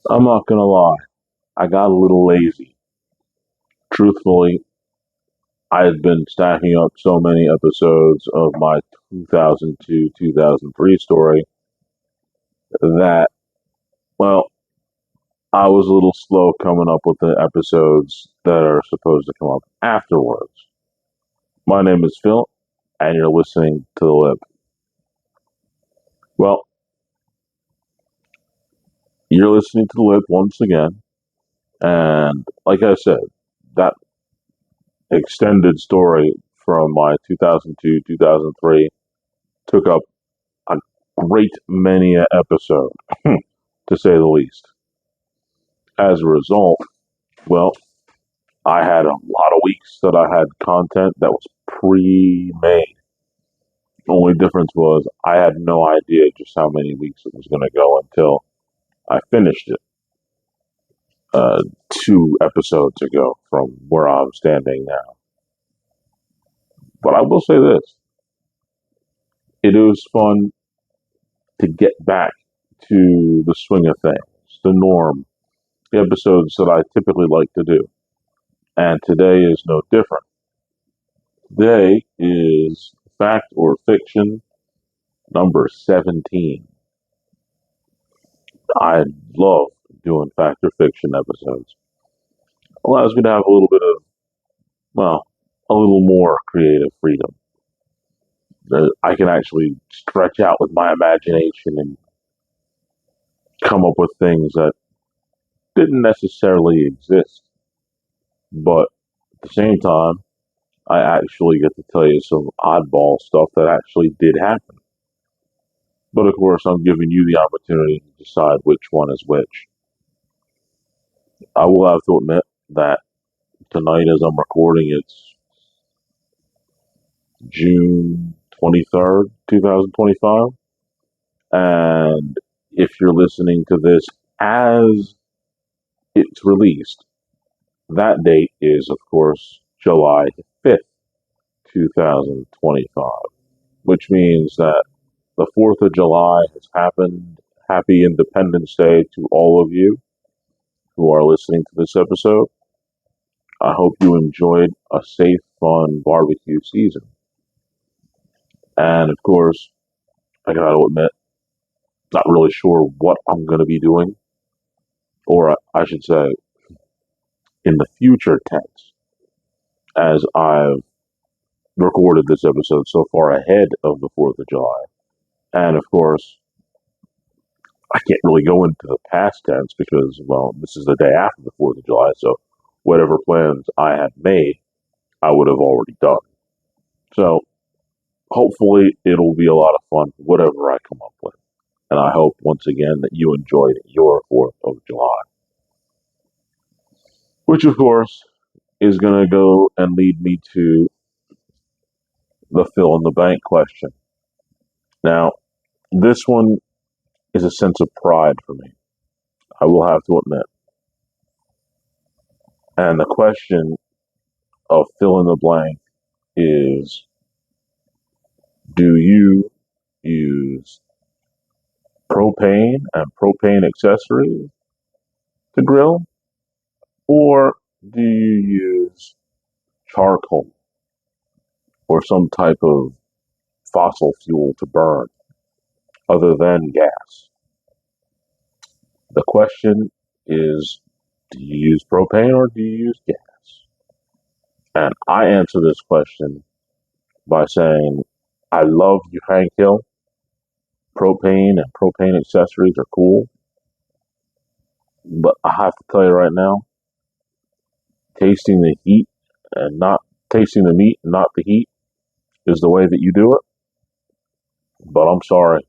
I'm not gonna lie, I got a little lazy. Truthfully, I had been stacking up so many episodes of my 2002 2003 story that, well, I was a little slow coming up with the episodes that are supposed to come up afterwards. My name is Phil, and you're listening to The Lip. Well, you're listening to The Lip once again, and like I said, that extended story from my 2002 2003 took up a great many episode, to say the least. As a result, well, I had a lot of weeks that I had content that was pre-made. The only difference was I had no idea just how many weeks it was going to go until I finished it 2 episodes ago from where I'm standing now. But I will say this: it was fun to get back to the swing of things, the norm, the episodes that I typically like to do. And today is no different. Today is Fact or Fiction number 17. I love doing Fact or Fiction episodes. It allows me to have a little bit of, well, a little more creative freedom. I can actually stretch out with my imagination and come up with things that didn't necessarily exist. But at the same time, I actually get to tell you some oddball stuff that actually did happen. But of course, I'm giving you the opportunity to decide which one is which. I will have to admit that tonight, as I'm recording, it's June 23rd, 2025. And if you're listening to this as it's released, that date is, of course, July 5th, 2025, which means that the 4th of July has happened. Happy Independence Day to all of you who are listening to this episode. I hope you enjoyed a safe, fun barbecue season. And of course, I gotta admit, not really sure what I'm gonna be doing, or I should say, in the future tense, as I've recorded this episode so far ahead of the 4th of July. And of course, I can't really go into the past tense because, well, this is the day after the 4th of July, so whatever plans I had made, I would have already done. So hopefully it'll be a lot of fun, whatever I come up with. And I hope once again that you enjoyed your 4th of July, which of course is going to go and lead me to the fill in the bank question. Now, this one is a sense of pride for me, I will have to admit. And the question of fill in the blank is, do you use propane and propane accessories to grill, or do you use charcoal or some type of fossil fuel to burn other than gas? The question is, do you use propane or do you use gas? And I answer this question by saying, I love you, Hank Hill. Propane and propane accessories are cool. But I have to tell you right now, tasting the heat and not tasting the meat and not the heat is the way that you do it. But I'm sorry,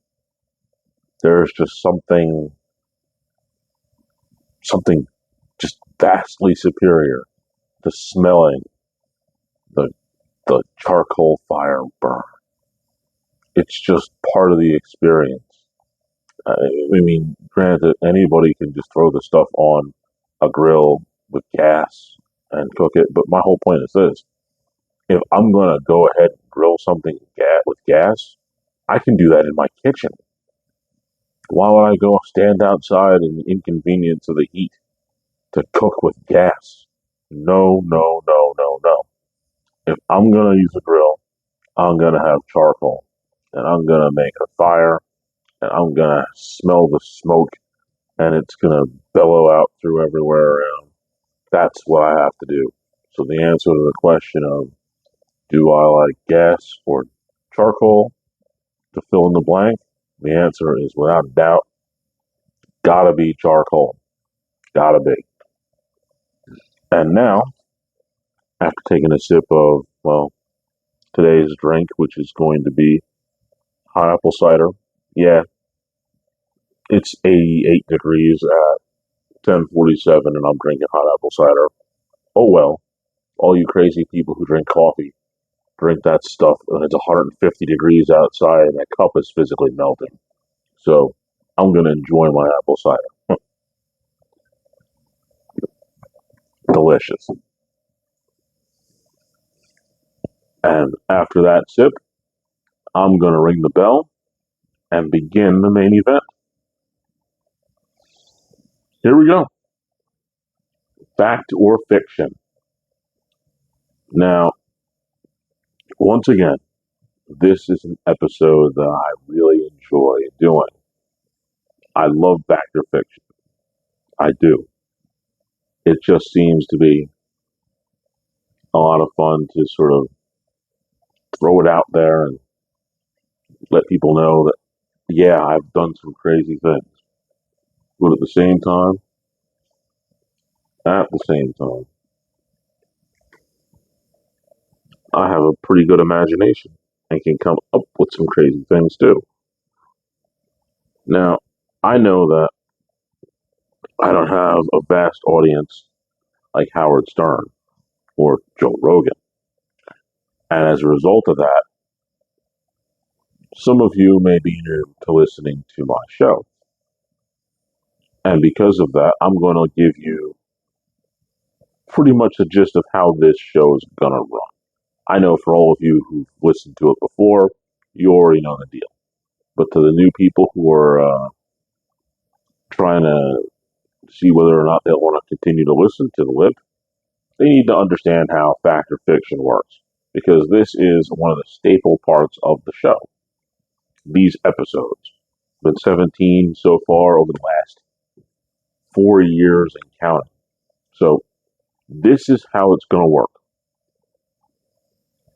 there's just something just vastly superior to smelling the the charcoal fire burn. It's just part of the experience. I mean, granted, anybody can just throw the stuff on a grill with gas and cook it, but my whole point is this: if I'm gonna go ahead and grill something with gas, I can do that in my kitchen. Why would I go stand outside in the inconvenience of the heat to cook with gas? No, no, no, no, no. If I'm gonna use a grill, I'm gonna have charcoal, and I'm gonna make a fire, and I'm gonna smell the smoke, and it's gonna bellow out through everywhere around. That's what I have to do. So the answer to the question of do I like gas or charcoal to fill in the blank, the answer is without a doubt gotta be charcoal. Gotta be. And now, after taking a sip of, well, today's drink, which is going to be hot apple cider, yeah, it's 88 degrees at 10:47 and I'm drinking hot apple cider. Oh well, all you crazy people who drink coffee, drink that stuff when it's 150 degrees outside and that cup is physically melting. So I'm going to enjoy my apple cider. Delicious. And after that sip, I'm going to ring the bell and begin the main event. Here we go. Fact or fiction. Now, once again, this is an episode that I really enjoy doing. I love fact or fiction. I do. It just seems to be a lot of fun to sort of throw it out there and let people know that, yeah, I've done some crazy things. But at the same time, I have a pretty good imagination and can come up with some crazy things too. Now, I know that I don't have a vast audience like Howard Stern or Joe Rogan. And as a result of that, some of you may be new to listening to my show. And because of that, I'm going to give you pretty much the gist of how this show is going to run. I know for all of you who've listened to it before, you already know the deal. But to the new people who are trying to see whether or not they'll want to continue to listen to the lip, they need to understand how fact or fiction works. Because this is one of the staple parts of the show. These episodes. Been 17 so far over the last 4 years and counting. So this is how it's going to work.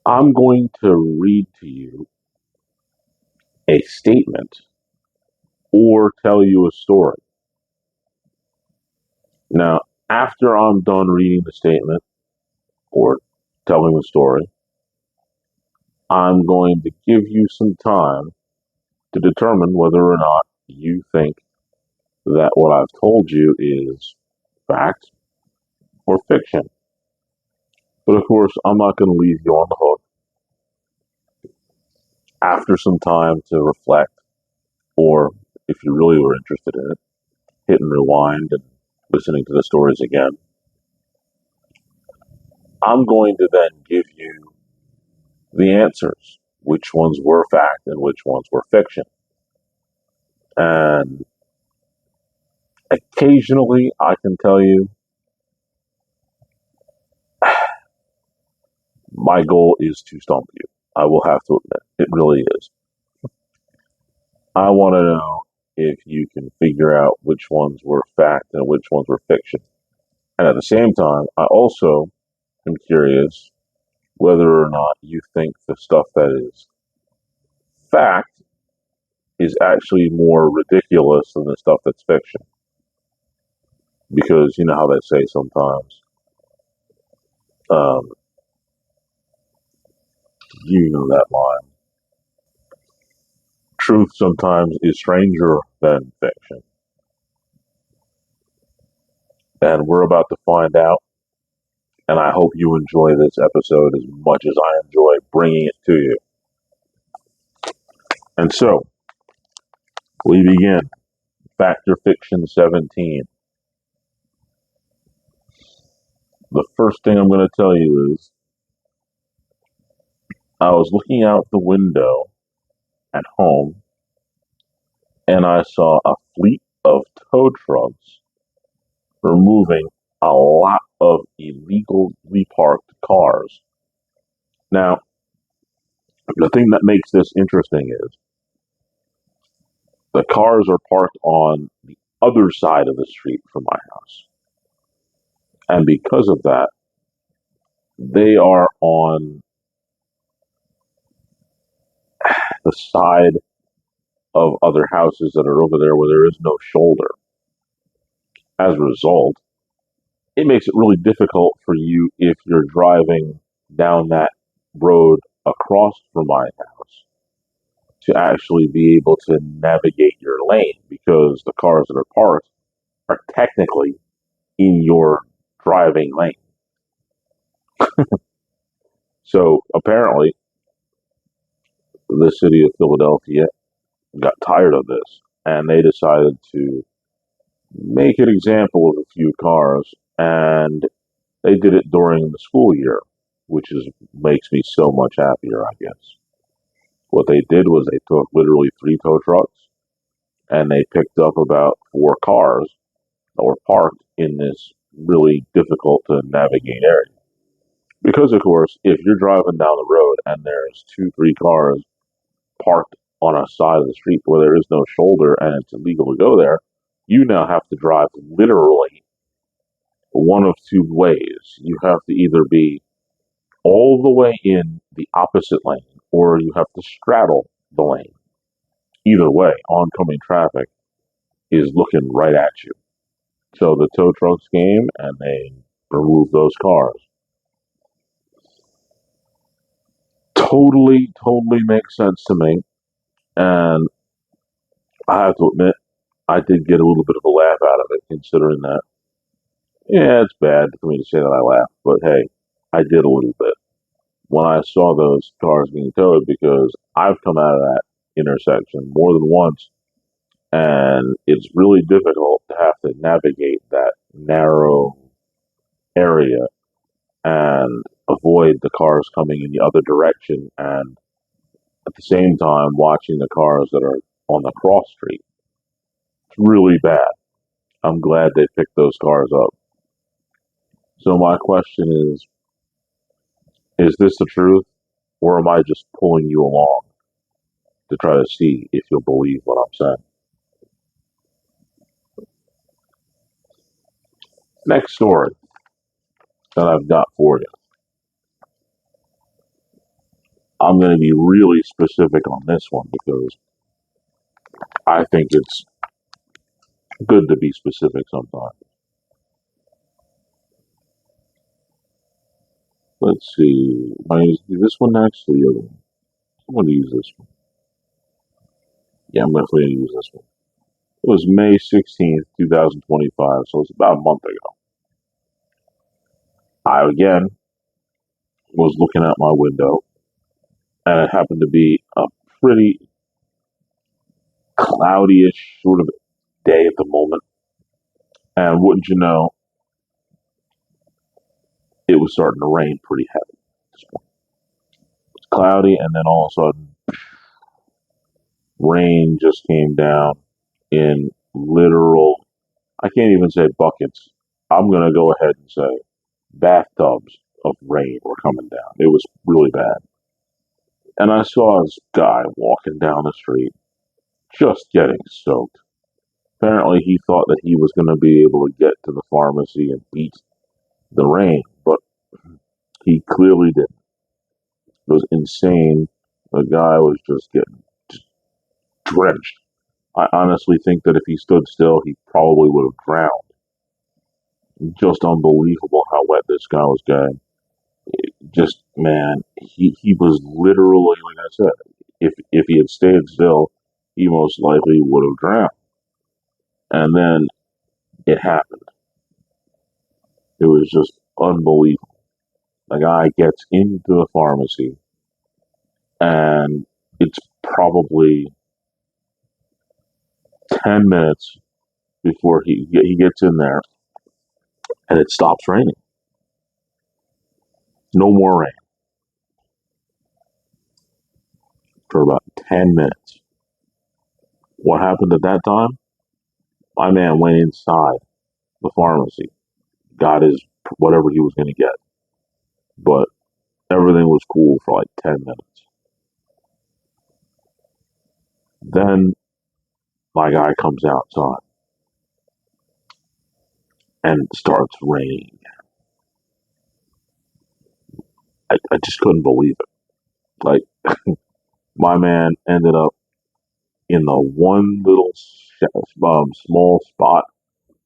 I'm going to read to you a statement or tell you a story. Now, after I'm done reading the statement or telling the story, I'm going to give you some time to determine whether or not you think that what I've told you is fact or fiction. But of course, I'm not going to leave you on the hook. After some time to reflect, or if you really were interested in it, hit and rewind and listening to the stories again. I'm going to then give you the answers, which ones were fact and which ones were fiction. And occasionally I can tell you my goal is to stump you. I will have to admit, it really is. I want to know if you can figure out which ones were fact and which ones were fiction. And at the same time, I also am curious whether or not you think the stuff that is fact is actually more ridiculous than the stuff that's fiction. Because you know how they say sometimes, um, you know that line, truth sometimes is stranger than fiction. And we're about to find out. And I hope you enjoy this episode as much as I enjoy bringing it to you. And so, we begin. Fact or Fiction 17. The first thing I'm going to tell you is I was looking out the window at home and I saw a fleet of tow trucks removing a lot of illegally parked cars. Now, the thing that makes this interesting is the cars are parked on the other side of the street from my house. And because of that, they are on the side of other houses that are over there where there is no shoulder. As a result, it makes it really difficult for you if you're driving down that road across from my house to actually be able to navigate your lane because the cars that are parked are technically in your driving lane. So apparently, the city of Philadelphia got tired of this and they decided to make an example of a few cars, and they did it during the school year, which is makes me so much happier, I guess. What they did was they took literally three tow trucks and they picked up about four cars that were parked in this really difficult to navigate area. Because of course, if you're driving down the road and there's two, three cars parked on a side of the street where there is no shoulder and it's illegal to go there, you now have to drive literally one of two ways. You have to either be all the way in the opposite lane or you have to straddle the lane. Either way, oncoming traffic is looking right at you. So the tow trucks came and they removed those cars. Totally makes sense to me. And I have to admit, I did get a little bit of a laugh out of it, considering that, yeah, it's bad for me to say that I laughed, but hey, I did a little bit when I saw those cars being towed because I've come out of that intersection more than once, and it's really difficult to have to navigate that narrow area and avoid the cars coming in the other direction, and at the same time watching the cars that are on the cross street. It's really bad. I'm glad they picked those cars up. So my question is this the truth? Or am I just pulling you along to try to see if you'll believe what I'm saying? Next story that I've got for you. I'm going to be really specific on this one because I think it's good to be specific sometimes. Let's see. Am I going to do this one next or the other one? I'm going to use this one. Yeah, I'm definitely going to use this one. It was May 16th, 2025, so it's about a month ago. I again was looking out my window, and it happened to be a pretty cloudy-ish sort of day at the moment. And wouldn't you know, it was starting to rain pretty heavy at this point. It's cloudy, and then all of a sudden, rain just came down in literal, I can't even say buckets. I'm going to go ahead and say bathtubs of rain were coming down. It was really bad. And I saw this guy walking down the street, just getting soaked. Apparently, he thought that he was going to be able to get to the pharmacy and beat the rain, but he clearly didn't. It was insane. The guy was just getting drenched. I honestly think that if he stood still, he probably would have drowned. Just unbelievable how wet this guy was getting. Just man, he was literally, like I said, if he had stayed still, he most likely would have drowned. And then it happened. It was just unbelievable. The guy gets into the pharmacy, and it's probably 10 minutes before he gets in there, and it stops raining. No more rain for about 10 minutes. What happened at that time? My man went inside the pharmacy, got his whatever he was going to get, but everything was cool for like 10 minutes. Then my guy comes outside and it starts raining. I just couldn't believe it. Like, my man ended up in the one little small spot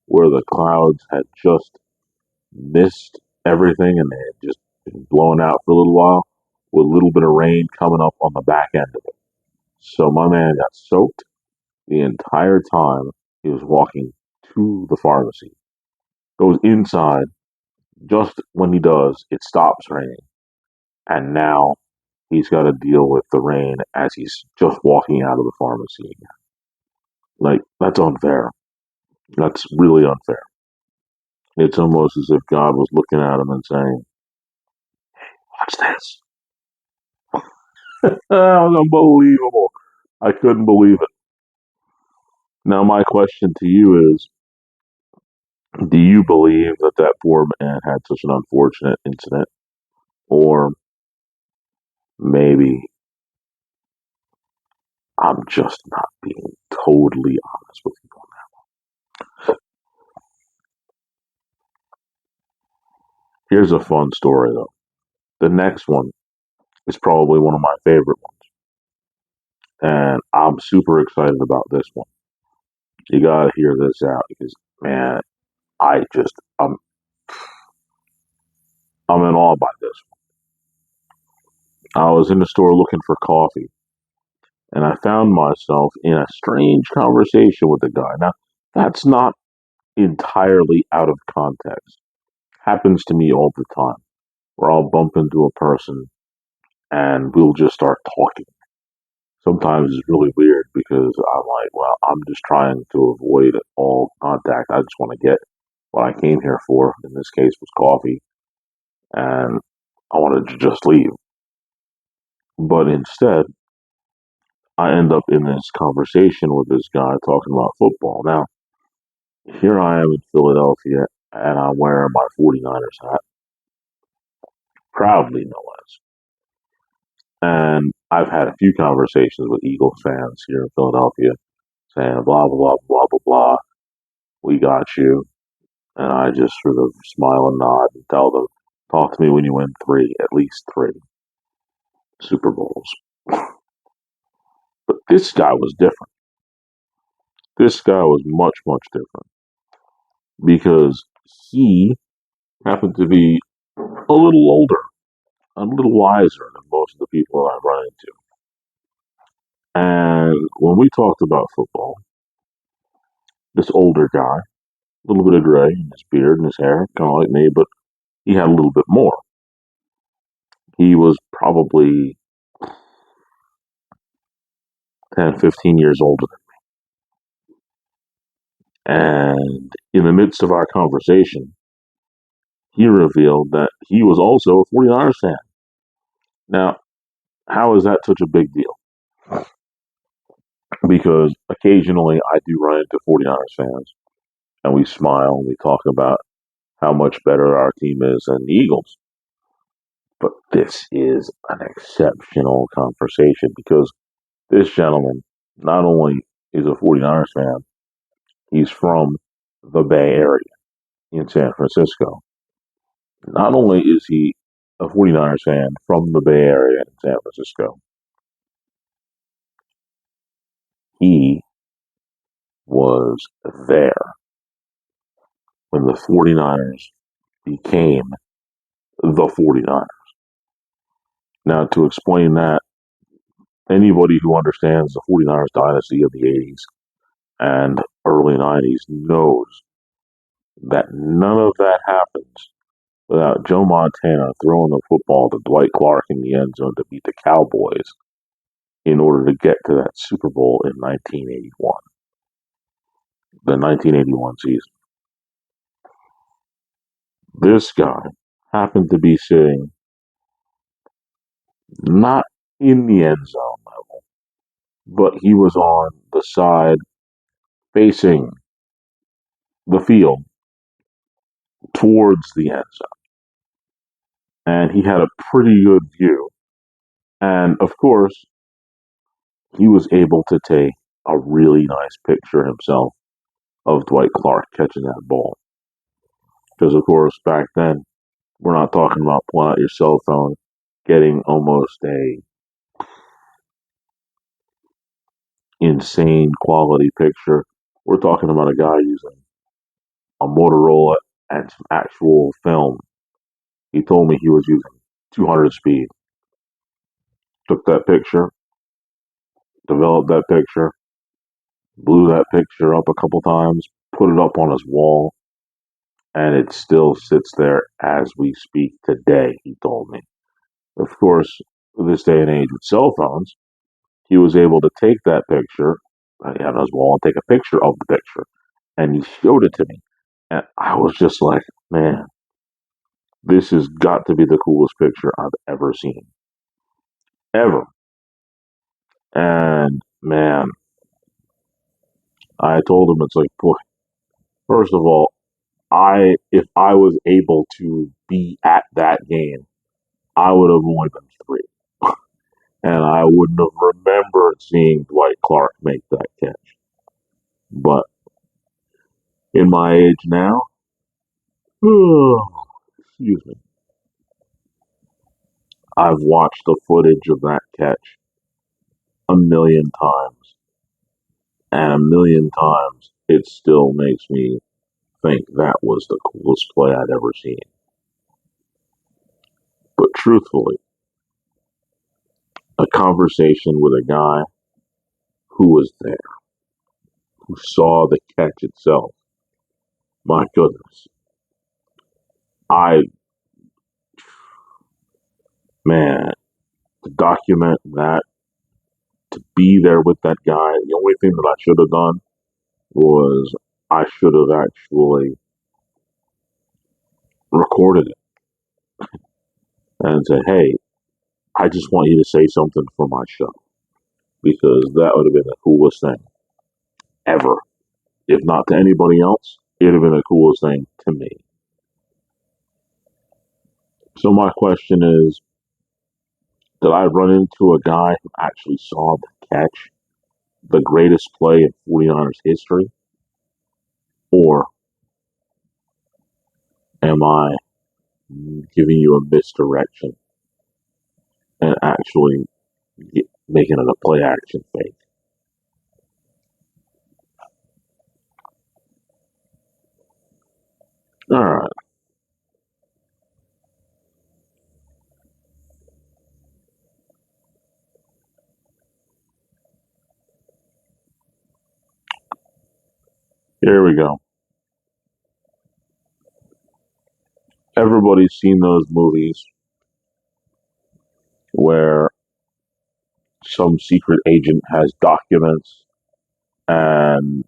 where the clouds had just missed everything and they had just been blown out for a little while with a little bit of rain coming up on the back end of it. So my man got soaked the entire time he was walking to the pharmacy. Goes inside. Just when he does, it stops raining. And now he's got to deal with the rain as he's just walking out of the pharmacy. Like, that's unfair. That's really unfair. It's almost as if God was looking at him and saying, "Watch this." That was unbelievable. I couldn't believe it. Now, my question to you is, do you believe that that poor man had such an unfortunate incident? Or maybe I'm just not being totally honest with you. Here's a fun story, though. The next one is probably one of my favorite ones. And I'm super excited about this one. You gotta hear this out because, man, I just, I'm in awe by this one. I was in the store looking for coffee and I found myself in a strange conversation with a guy. Now, that's not entirely out of context. Happens to me all the time where I'll bump into a person and we'll just start talking. Sometimes it's really weird because I'm like, well, I'm just trying to avoid all contact. I just want to get what I came here for. In this case, was coffee, and I wanted to just leave. But instead, I end up in this conversation with this guy talking about football. Now, here I am in Philadelphia, and I'm wearing my 49ers hat, proudly no less. And I've had a few conversations with Eagles fans here in Philadelphia saying, blah, blah, blah, blah, blah, blah. We got you. And I just sort of smile and nod and tell them, talk to me when you win three, at least three Super Bowls. But this guy was different. This guy was much, much different because he happened to be a little older, a little wiser than most of the people that I run into. And when we talked about football, this older guy, a little bit of gray in his beard and his hair, kind of like me, but he had a little bit more. He was probably 10, 15 years older. And in the midst of our conversation, he revealed that he was also a 49ers fan. Now, how is that such a big deal? Because occasionally I do run into 49ers fans and we smile and we talk about how much better our team is than the Eagles. But this is an exceptional conversation because this gentleman not only is a 49ers fan, he's from the Bay Area in San Francisco. Not only is he a 49ers fan from the Bay Area in San Francisco, he was there when the 49ers became the 49ers. Now, to explain that, anybody who understands the 49ers dynasty of the 80s and early 90s knows that none of that happens without Joe Montana throwing the football to Dwight Clark in the end zone to beat the Cowboys in order to get to that Super Bowl in 1981, the 1981 season. This guy happened to be sitting not in the end zone level, but he was on the side facing the field towards the end zone, and he had a pretty good view. And of course, he was able to take a really nice picture himself of Dwight Clark catching that ball. Because of course, back then, we're not talking about pulling out your cell phone, getting almost a insane quality picture. We're talking about a guy using a Motorola and some actual film. He told me he was using 200 speed. Took that picture, developed that picture, blew that picture up a couple times, put it up on his wall, and it still sits there as we speak today, he told me. Of course, this day and age with cell phones, he was able to take that picture on his wall and take a picture of the picture. And he showed it to me. And I was just like, man, this has got to be the coolest picture I've ever seen. Ever. And man, I told him, it's like, boy, first of all, if I was able to be at that game, I would have only been three. And I wouldn't have remembered seeing Dwight Clark make that catch. But in my age now, excuse me, I've watched the footage of that catch a million times. And a million times, it still makes me think that was the coolest play I'd ever seen. But truthfully, a conversation with a guy who was there, who saw the catch itself, my goodness. I, man, to document that, to be there with that guy, the only thing that I should have done was I should have actually recorded it and said, hey, I just want you to say something for my show. Because that would have been the coolest thing ever. If not to anybody else, it would have been the coolest thing to me. So my question is, did I run into a guy who actually saw the catch, the greatest play in 49ers history? Or am I giving you a misdirection and actually making it a play action fake? All right, here we go. Everybody's seen those movies where some secret agent has documents and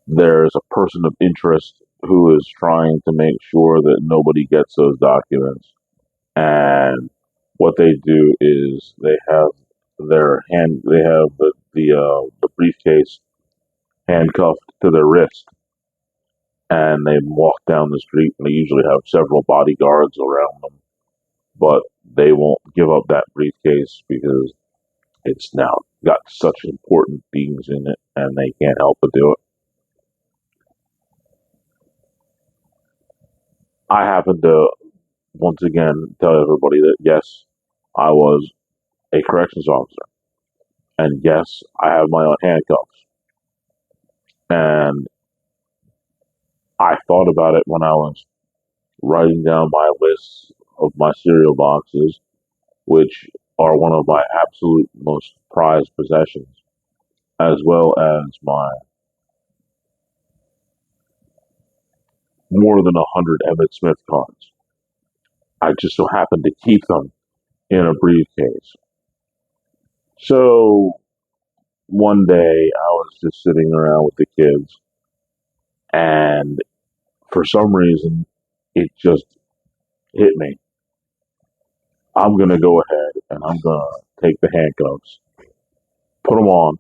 there's a person of interest who is trying to make sure that nobody gets those documents. And what they do is they have the briefcase handcuffed to their wrist, and they walk down the street. And they usually have several bodyguards around them, but they won't give up that briefcase because it's now got such important things in it, and they can't help but do it. I happen to once again tell everybody that yes, I was a corrections officer, and yes, I have my own handcuffs. And I thought about it when I was writing down my list of my cereal boxes, which are one of my absolute most prized possessions, as well as my more than 100 Emmett Smith cards. I just so happened to keep them in a briefcase. So one day I was just sitting around with the kids, and for some reason, it just hit me. I'm going to go ahead and I'm going to take the handcuffs, put them on,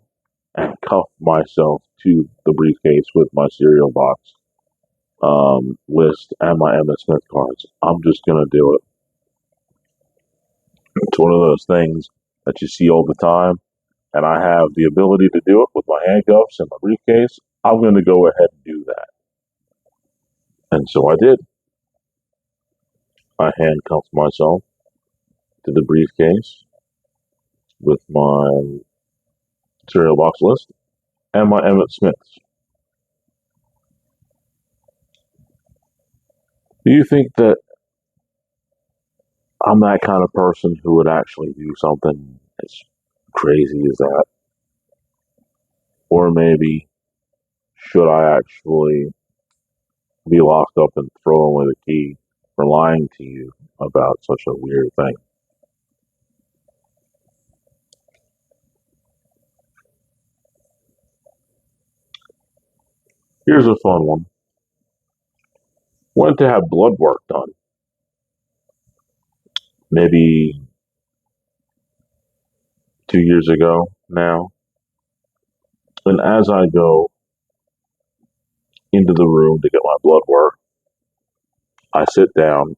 and cuff myself to the briefcase with my cereal box list and my Emmett Smith cards. I'm just gonna do it. It's one of those things that you see all the time, and I have the ability to do it with my handcuffs and my briefcase. I'm gonna go ahead and do that. And so I did. I handcuffed myself to the briefcase with my cereal box list and my Emmett Smiths. Do you think that I'm that kind of person who would actually do something as crazy as that? Or maybe should I actually be locked up and thrown away the key for lying to you about such a weird thing? Here's a fun one. Went to have blood work done. Maybe 2 years ago now. And as I go into the room to get my blood work, I sit down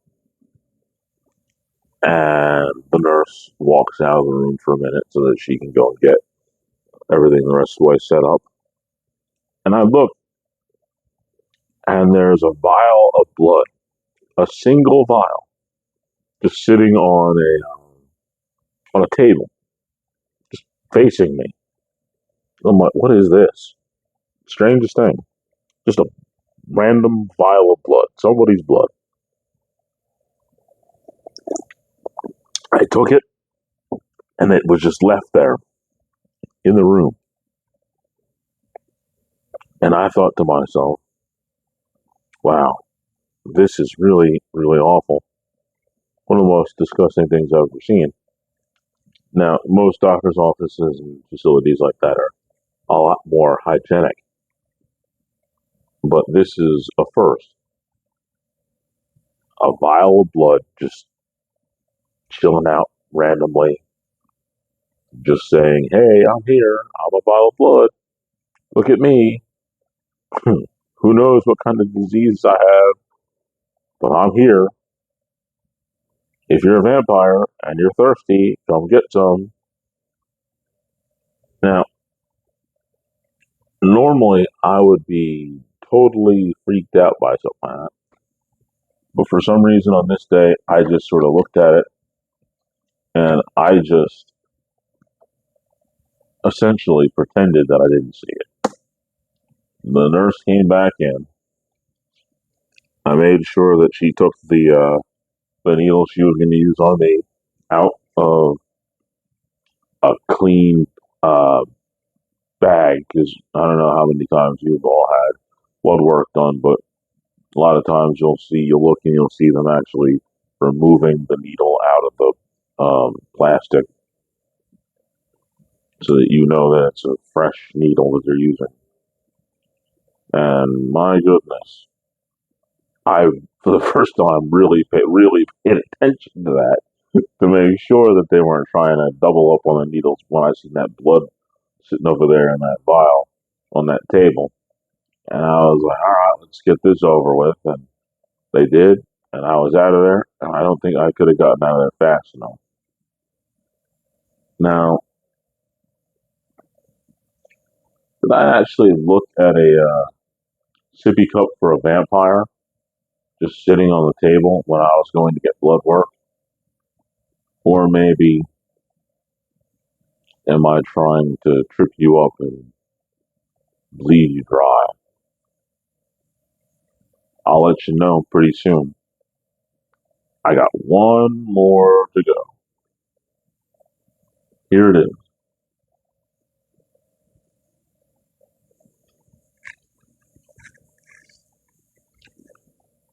and the nurse walks out of the room for a minute so that she can go and get everything the rest of the way set up. And I look, and there's a vial of blood, a single vial, just sitting on a table, just facing me. I'm like, what is this? Strangest thing. Just a random vial of blood, somebody's blood. I took it, and it was just left there in the room. And I thought to myself, wow, this is really, really awful. One of the most disgusting things I've ever seen. Now, most doctors' offices and facilities like that are a lot more hygienic, but this is a first. A vial of blood just chilling out randomly, just saying, hey, I'm here, I'm a vial of blood, look at me. Who knows what kind of disease I have, but I'm here. If you're a vampire and you're thirsty, come get some. Now, normally I would be totally freaked out by something like that. But for some reason on this day, I just sort of looked at it and I just essentially pretended that I didn't see it. The nurse came back in. I made sure that she took the needle she was going to use on me out of a clean uh, bag because I don't know how many times you've all had blood work done, but a lot of times you'll look and you'll see them actually removing the needle out of the plastic so that you know that it's a fresh needle that they're using. And my goodness, I for the first time really paid attention to that to make sure that they weren't trying to double up on the needles when I seen that blood sitting over there in that vial on that table. And I was like, all right, let's get this over with. And they did, and I was out of there, and I don't think I could have gotten out of there fast enough. Now, did I actually look at a sippy cup for a vampire just sitting on the table when I was going to get blood work? Or maybe am I trying to trip you up and bleed you dry? I'll let you know pretty soon. I got one more to go. Here it is.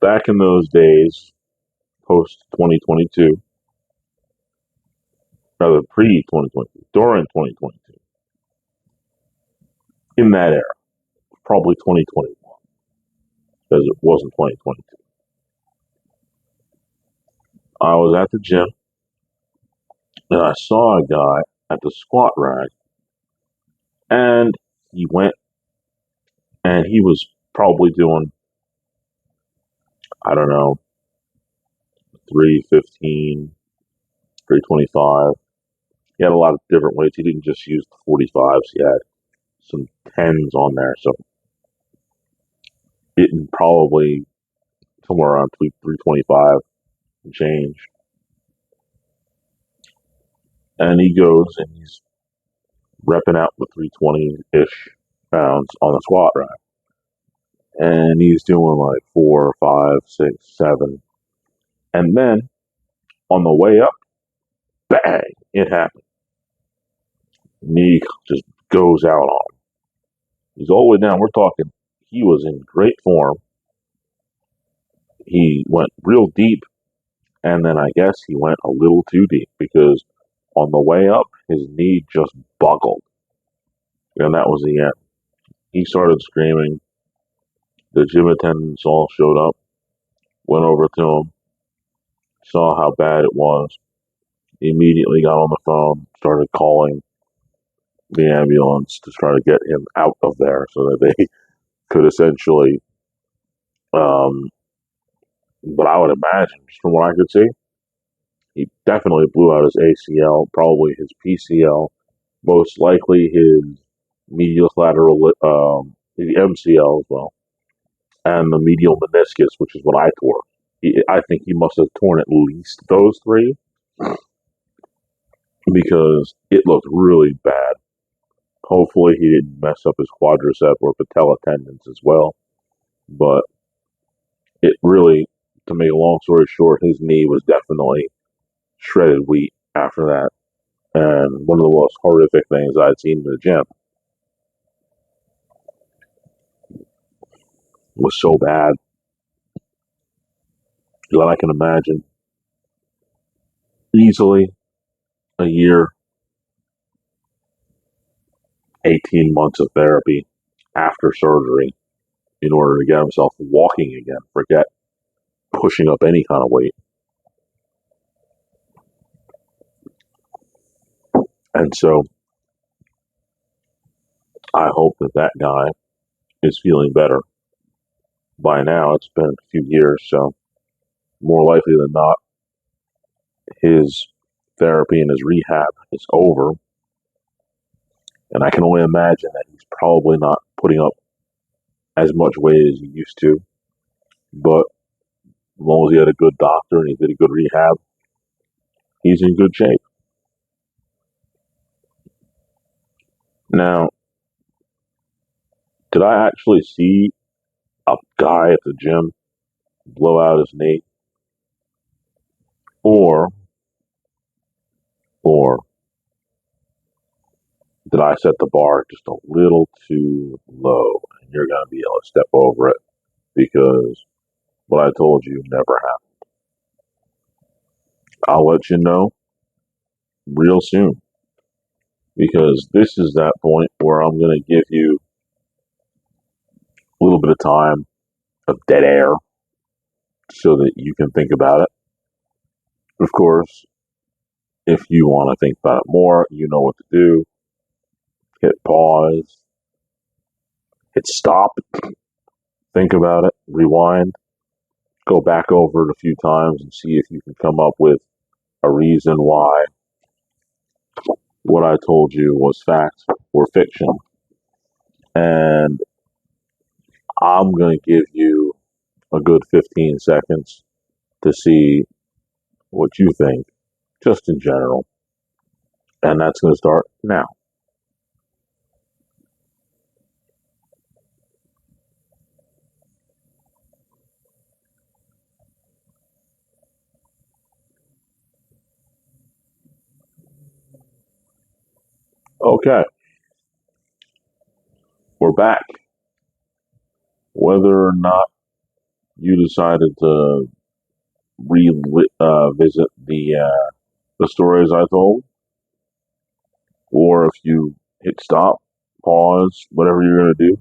Back in those days, post 2022, rather pre 2022, during 2022, in that era, probably 2021, because it wasn't 2022. I was at the gym and I saw a guy at the squat rack, and he went and he was probably doing, I don't know, 315, 325. He had a lot of different weights. He didn't just use the 45s. He had some 10s on there. So hitting probably somewhere around 325 and change. And he goes and he's repping out the 320-ish pounds on the squat rack. And he's doing like 4, 5, 6, 7. And then on the way up, bang, it happened. Knee just goes out on him. He's all the way down. We're talking, he was in great form. He went real deep, and then I guess he went a little too deep because on the way up, his knee just buckled. And that was the end. He started screaming. The gym attendants all showed up, went over to him, saw how bad it was, immediately got on the phone, started calling the ambulance to try to get him out of there so that they could essentially, but I would imagine, just from what I could see, he definitely blew out his ACL, probably his PCL, most likely his medial lateral, the MCL as well, and the medial meniscus, which is what I tore. I think he must have torn at least those three because it looked really bad. Hopefully, he didn't mess up his quadricep or patella tendons as well. But it really, to make a long story short, his knee was definitely shredded wheat after that. And one of the most horrific things I'd seen in the gym was so bad that I can imagine easily a year, 18 months of therapy after surgery in order to get himself walking again. Forget pushing up any kind of weight. And so I hope that that guy is feeling better. By now, it's been a few years, so more likely than not, his therapy and his rehab is over. And I can only imagine that he's probably not putting up as much weight as he used to. But as long as he had a good doctor and he did a good rehab, he's in good shape. Now, did I actually see a guy at the gym blow out his knee? Or did I set the bar just a little too low and you're going to be able to step over it because what I told you never happened? I'll let you know real soon because this is that point where I'm going to give you a little bit of time of dead air so that you can think about it. Of course, if you want to think about it more, you know what to do. Hit pause, hit stop, think about it, rewind, go back over it a few times and see if you can come up with a reason why what I told you was fact or fiction. And I'm going to give you a good 15 seconds to see what you think, just in general. And that's going to start now. Okay, we're back. Whether or not you decided to revisit the stories I told, or if you hit stop, pause, whatever you're going to do,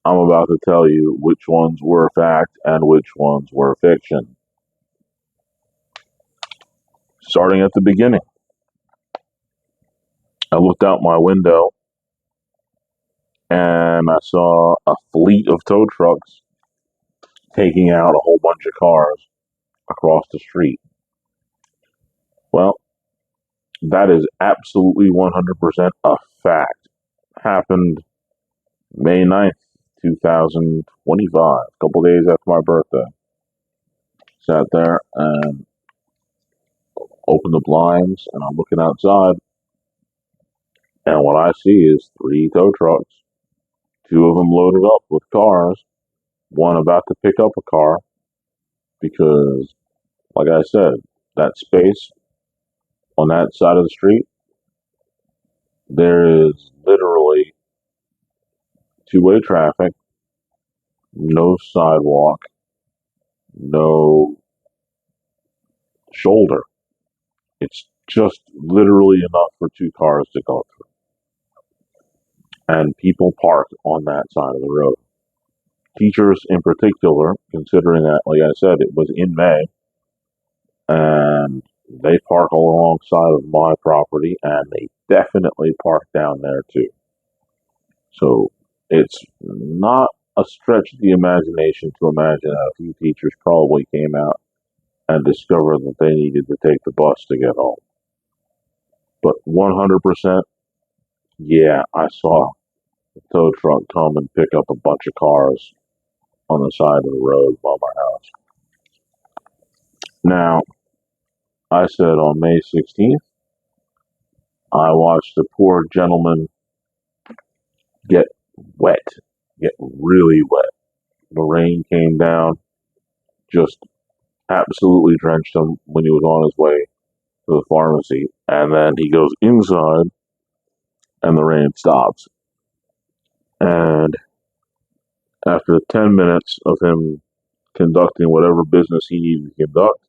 I'm about to tell you which ones were fact and which ones were fiction. Starting at the beginning. I looked out my window and I saw a fleet of tow trucks taking out a whole bunch of cars across the street. Well, that is absolutely 100% a fact. Happened May 9th, 2025, a couple days after my birthday. Sat there and opened the blinds, and I'm looking outside, and what I see is three tow trucks, two of them loaded up with cars, one about to pick up a car because, like I said, that space on that side of the street, there is literally two-way traffic, no sidewalk, no shoulder. It's just literally enough for two cars to go through. And people parked on that side of the road. Teachers in particular, considering that, like I said, it was in May, and they park alongside of my property, and they definitely park down there too. So it's not a stretch of the imagination to imagine that a few teachers probably came out and discovered that they needed to take the bus to get home. But 100%, yeah, I saw a tow truck come and pick up a bunch of cars on the side of the road by my house. Now, I said on May 16th, I watched a poor gentleman get wet, get really wet. The rain came down, just absolutely drenched him when he was on his way to the pharmacy. And then he goes inside, and the rain stops. And after 10 minutes of him conducting whatever business he needed to conduct,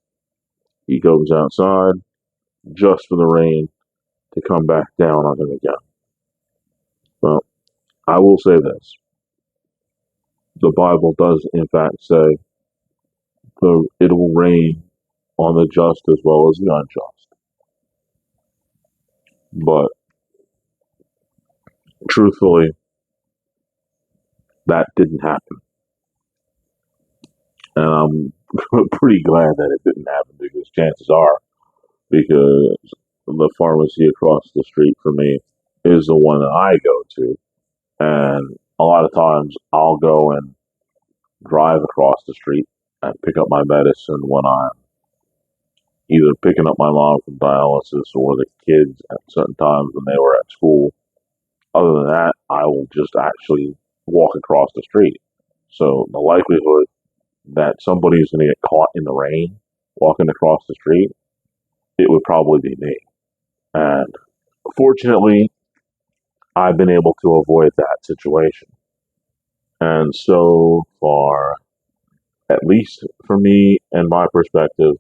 he goes outside just for the rain to come back down on him again. Well, I will say this. The Bible does, in fact, say it will rain on the just as well as the unjust. But truthfully, that didn't happen. And I'm pretty glad that it didn't happen because chances are, because the pharmacy across the street from me is the one that I go to. And a lot of times I'll go and drive across the street and pick up my medicine when I'm either picking up my mom from dialysis or the kids at certain times when they were at school. Other than that, I will just actually walk across the street. So the likelihood that somebody's going to get caught in the rain walking across the street, it would probably be me. And fortunately, I've been able to avoid that situation. And so far, at least for me and my perspective,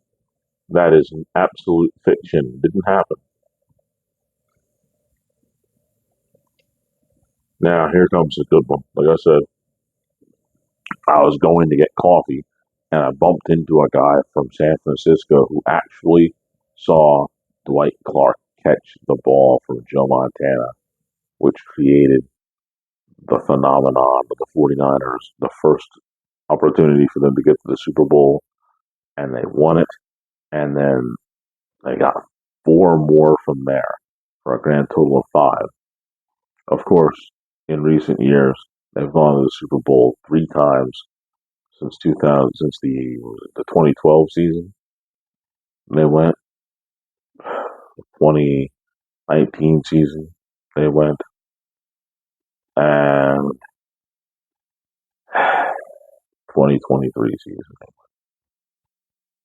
that is an absolute fiction. It didn't happen. Now, here comes a good one. Like I said, I was going to get coffee and I bumped into a guy from San Francisco who actually saw Dwight Clark catch the ball from Joe Montana, which created the phenomenon of the 49ers, the first opportunity for them to get to the Super Bowl, and they won it. And then they got four more from there for a grand total of five. Of course, in recent years, they've gone to the Super Bowl three times since 2000, since the 2012 season. They went 2019 season. They went and 2023 season.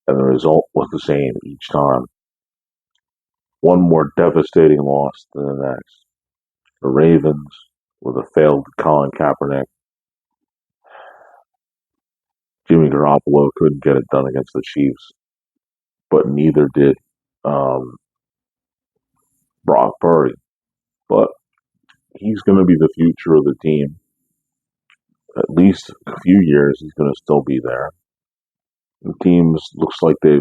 And the result was the same each time. One more devastating loss than the next. The Ravens with a failed Colin Kaepernick. Jimmy Garoppolo couldn't get it done against the Chiefs, but neither did um, Brock Purdy. But he's going to be the future of the team. At least a few years, he's going to still be there. The team looks like they've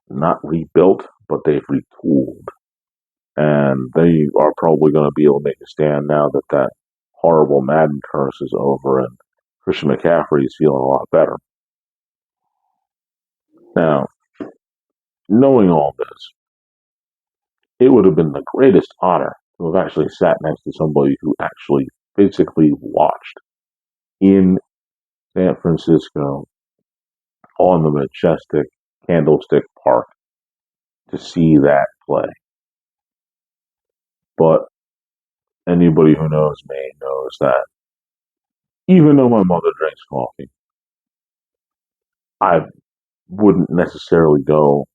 not rebuilt, but they've retooled. and they are probably going to be able to make a stand now that that horrible Madden curse is over and Christian McCaffrey is feeling a lot better. Now, knowing all this, it would have been the greatest honor to have actually sat next to somebody who actually physically watched in San Francisco on the majestic Candlestick Park to see that play. But anybody who knows me knows that even though my mother drinks coffee, I wouldn't necessarily go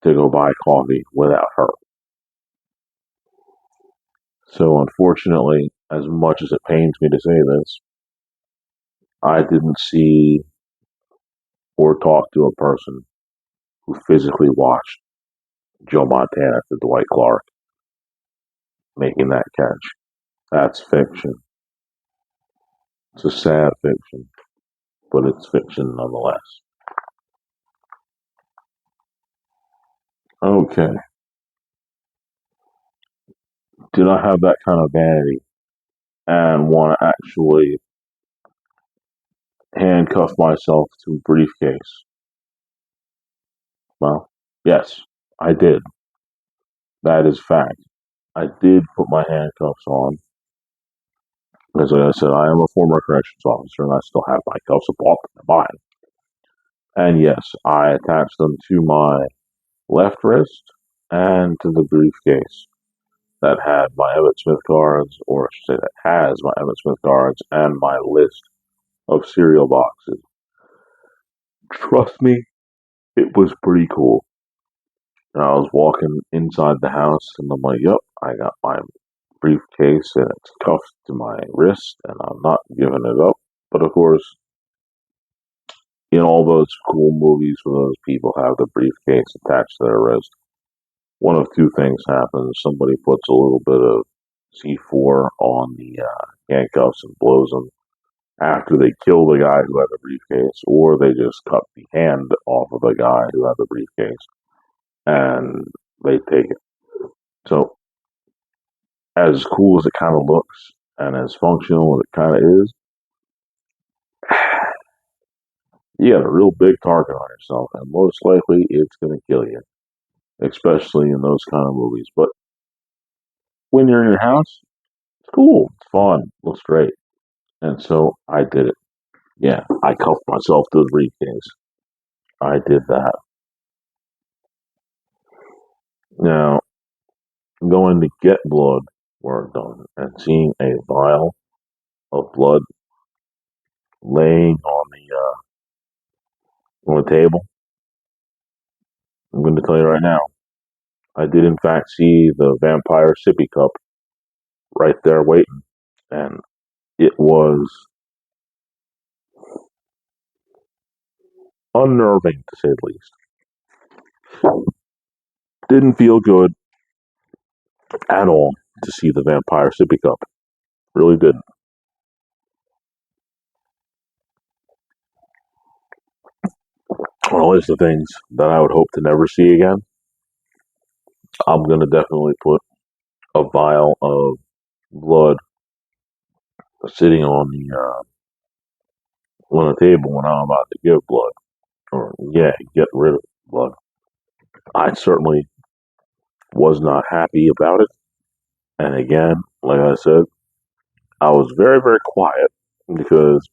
buy coffee without her. So unfortunately, as much as it pains me to say this, I didn't see or talk to a person who physically watched Joe Montana to Dwight Clark making that catch. That's fiction. It's a sad fiction, but it's fiction nonetheless. Okay. Did I have that kind of vanity and want to actually handcuff myself to a briefcase? Well, yes, I did. That is fact. I did put my handcuffs on. As I said, I am a former corrections officer and I still have my cuffs off mine. And yes, I attached them to my left wrist and to the briefcase that had my Emmitt Smith cards, or I should say that has my Emmitt Smith cards and my list of cereal boxes. Trust me, it was pretty cool. And I was walking inside the house and I'm like, yep, I got my briefcase and it's cuffed to my wrist and I'm not giving it up. But of course, in all those cool movies where those people have the briefcase attached to their wrist, one of two things happens. Somebody puts a little bit of C4 on the handcuffs and blows them after they kill the guy who had the briefcase, or they just cut the hand off of the guy who had the briefcase and they take it. So, as cool as it kind of looks and as functional as it kind of is, you got a real big target on yourself, and most likely it's going to kill you, especially in those kind of movies. But when you're in your house, it's cool, it's fun, looks great. And so I did it. Yeah, I cuffed myself to the briefcase. I did that. Now, going to get blood work done and seeing a vial of blood laying on the table, I'm going to tell you right now, I did in fact see the vampire sippy cup right there waiting, and it was unnerving to say the least. Didn't feel good at all to see the vampire sippy cup. Really didn't. On a list of things that I would hope to never see again, I'm going to definitely put a vial of blood sitting on the table when I'm about to give blood, or yeah, get rid of blood. I certainly was not happy about it, and again, like I said, I was very very quiet because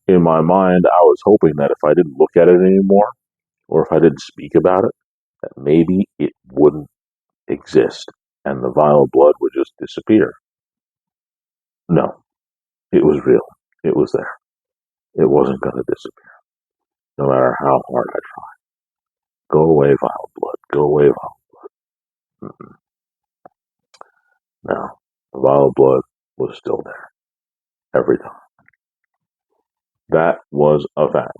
in my mind I was hoping that if I didn't look at it anymore, or if I didn't speak about it, that maybe it wouldn't exist and the vial of blood would just disappear. No, it was real. It was there. It wasn't going to disappear, no matter how hard I tried. Go away, vial of blood. Go away, vial. Mm-mm. No, the vial of blood was still there every time. That was a fact.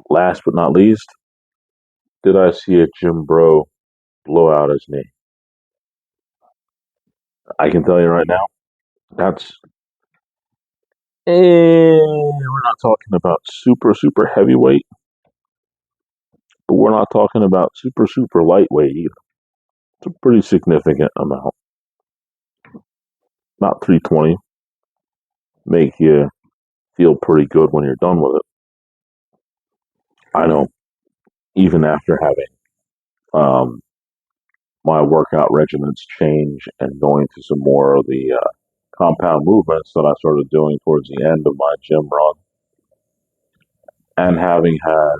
Last but not least, did I see a Jim Bro blow out his knee? I can tell you right now, that's we're not talking about super super heavyweight, but we're not talking about super, super lightweight either. It's a pretty significant amount. About 320. Make you feel pretty good when you're done with it. I know, even after having um, my workout regimens change and going to some more of the compound movements that I started doing towards the end of my gym run, and having had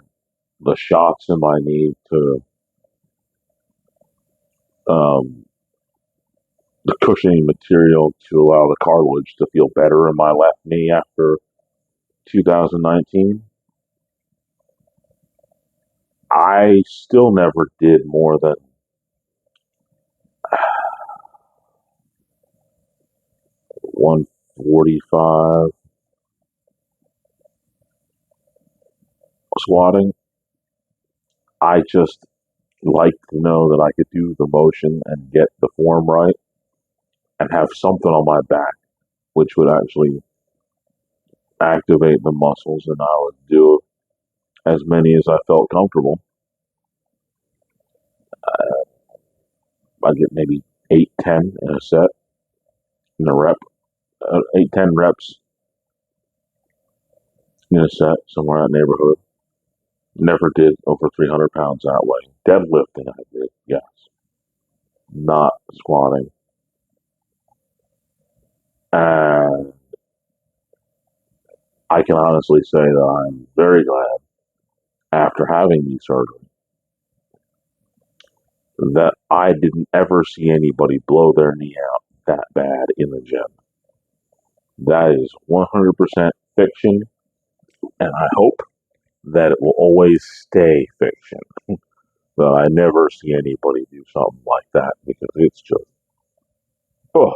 the shots in my knee to the cushioning material to allow the cartilage to feel better in my left knee after 2019, I still never did more than 145 squatting. I just like to know that I could do the motion and get the form right and have something on my back, which would actually activate the muscles, and I would do as many as I felt comfortable. I get maybe 8, 10 in a set, in a rep, 8, 10 reps in a set, somewhere in that neighborhood. Never did over 300 pounds that way. Deadlifting, I did, yes. Not squatting. And I can honestly say that I'm very glad after having knee surgery that I didn't ever see anybody blow their knee out that bad in the gym. That is 100% fiction, and I hope that it will always stay fiction. That I never see anybody do something like that because it's just oh,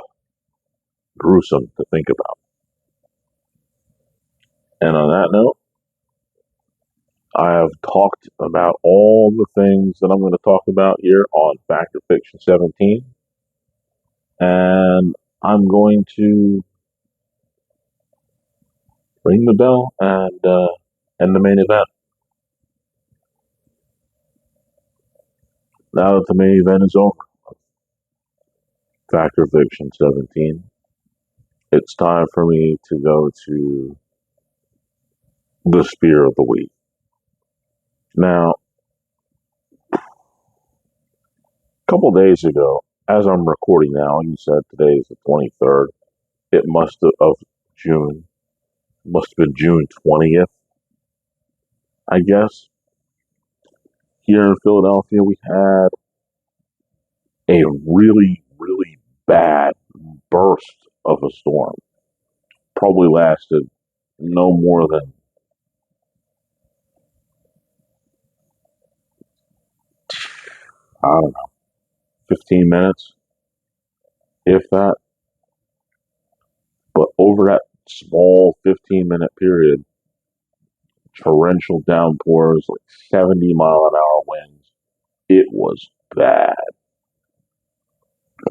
gruesome to think about. And on that note, I have talked about all the things that I'm going to talk about here on Fact or Fiction 17. And I'm going to ring the bell and end the main event. Now that the main event is over, Fact or Fiction 17, it's time for me to go to the Spear of the Week. Now, a couple days ago, as I'm recording now, you said today is the 23rd. It must have of June. Must have been June 20th, I guess. Here in Philadelphia, we had a really, really bad burst of a storm. Probably lasted no more than I don't know, 15 minutes, if that. But over that small 15-minute period, torrential downpours, like 70-mile-an-hour winds. It was bad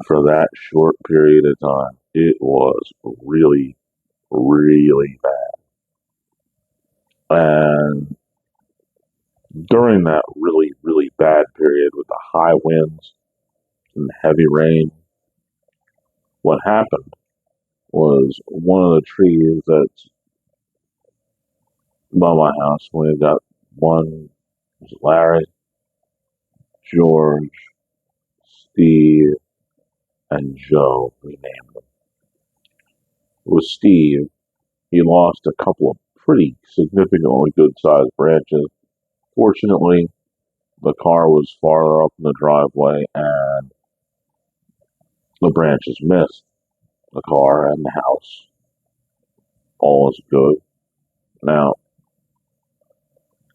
for that short period of time. It was really, really bad. And during that really, really bad period with the high winds and the heavy rain, what happened was one of the trees that's by my house, we got one, Larry, George, Steve, and Joe, we named them. With Steve, he lost a couple of pretty significantly good sized branches. Fortunately, the car was farther up in the driveway and the branches missed the car and the house. All is good. Now,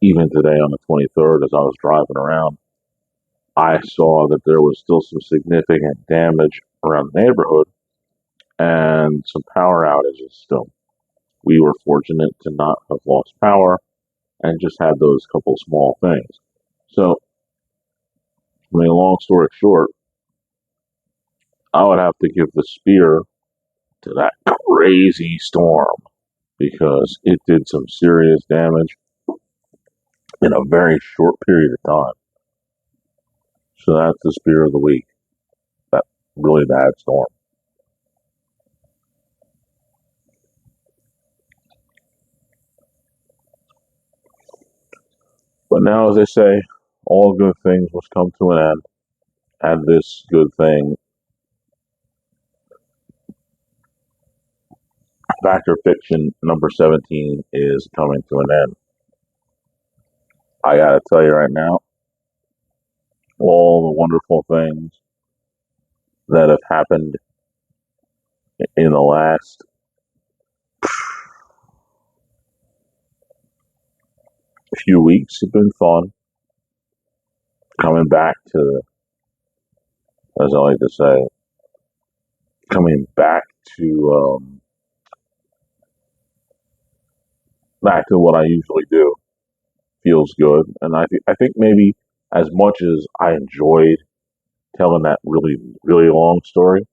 even today on the 23rd, as I was driving around, I saw that there was still some significant damage around the neighborhood and some power outages still. We were fortunate to not have lost power and just had those couple small things. So, I mean, long story short, I would have to give the spear to that crazy storm because it did some serious damage. in a very short period of time. So that's the spear of the week. That really bad storm. But now, as they say, all good things must come to an end, and this good thing, Fact or Fiction number 17, is coming to an end. I gotta tell you right now, all the wonderful things that have happened in the last few weeks have been fun. Coming back to, as I like to say, coming back to what I usually do feels good, and I think maybe as much as I enjoyed telling that really long story,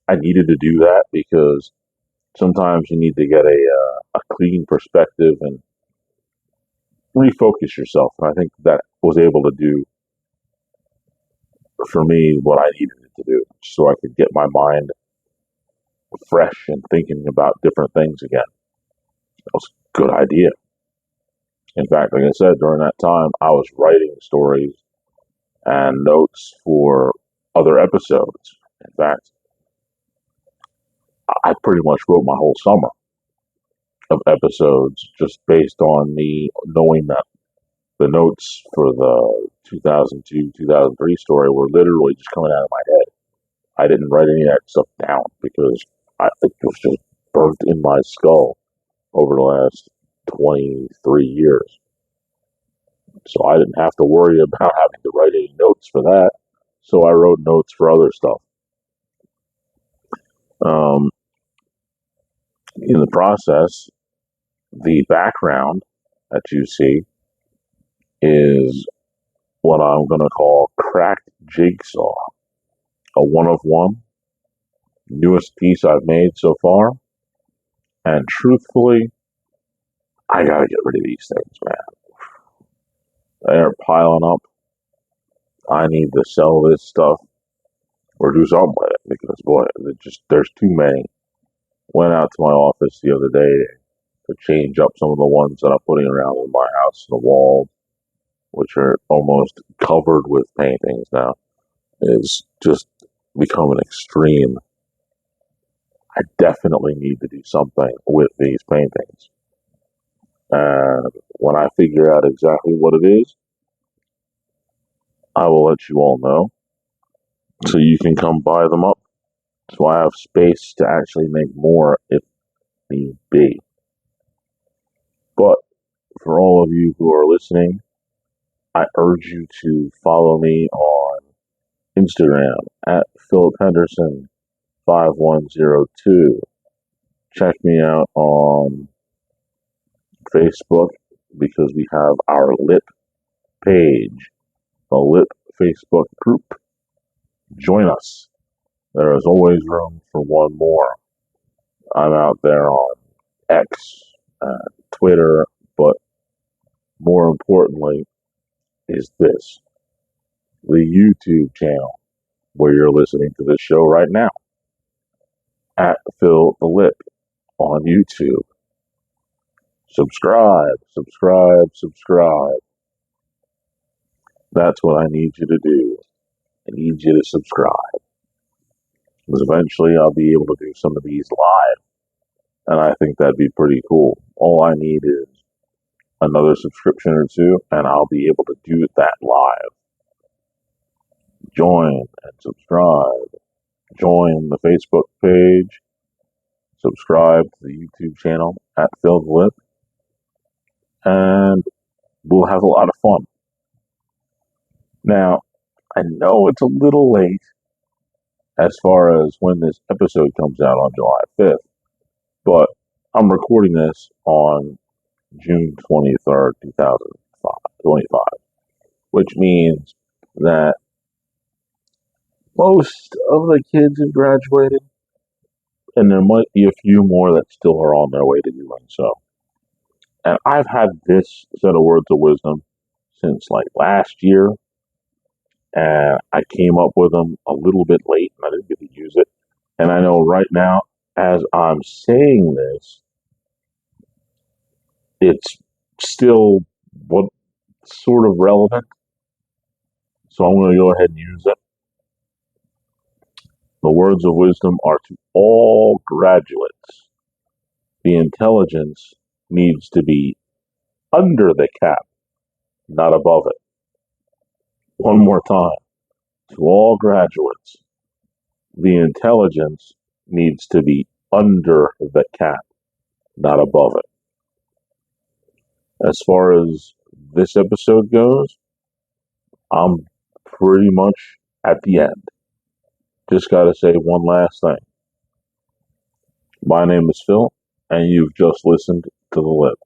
I needed to do that because sometimes you need to get a clean perspective and refocus yourself. And I think that was able to do for me what I needed it to do, so I could get my mind fresh and thinking about different things again. That was a good idea. In fact, like I said, during that time, I was writing stories and notes for other episodes. In fact, I pretty much wrote my whole summer of episodes just based on me knowing that the notes for the 2002 2003 story were literally just coming out of my head. I didn't write any of that stuff down because it was just burnt in my skull over the last 23 years. So I didn't have to worry about having to write any notes for that. So I wrote notes for other stuff. Um, in the process, the background that you see is what I'm going to call Cracked Jigsaw, a one of one, newest piece I've made so far. And truthfully, I got to get rid of these things, man. They're piling up. I need to sell this stuff or do something with it because, boy, there's too many. Went out to my office the other day to change up some of the ones that I'm putting around in my house, the wall, which are almost covered with paintings now. Is just becoming extreme. I definitely need to do something with these paintings. And when I figure out exactly what it is, I will let you all know so you can come buy them up. So I have space to actually make more if need be. But for all of you who are listening, I urge you to follow me on Instagram at Philip Henderson 5102. Check me out on Facebook because we have our LIP page, the LIP Facebook group. Join us. There is always room for one more. I'm out there on X, Twitter, but more importantly is this, the YouTube channel where you're listening to this show right now, at Phil the Lip on YouTube. Subscribe, subscribe, subscribe. That's what I need you to do. I need you to subscribe. Because eventually I'll be able to do some of these live. And I think that'd be pretty cool. All I need is another subscription or two, and I'll be able to do that live. Join and subscribe. Join the Facebook page. Subscribe to the YouTube channel at Phil the Lip. And we'll have a lot of fun. Now, I know it's a little late as far as when this episode comes out on July 5th, but I'm recording this on June 23rd, 2025, which means that most of the kids have graduated, and there might be a few more that still are on their way to doing so. And I've had this set of words of wisdom since like last year, and I came up with them a little bit late, and I didn't get to use it. And I know right now, as I'm saying this, it's still what sort of relevant, so I'm going to go ahead and use it. The words of wisdom are to all graduates. The intelligence needs to be under the cap, not above it. One more time. To all graduates, the intelligence needs to be under the cap, not above it. As far as this episode goes, I'm pretty much at the end. Just got to say one last thing. My name is Phil, and you've just listened to The Lip.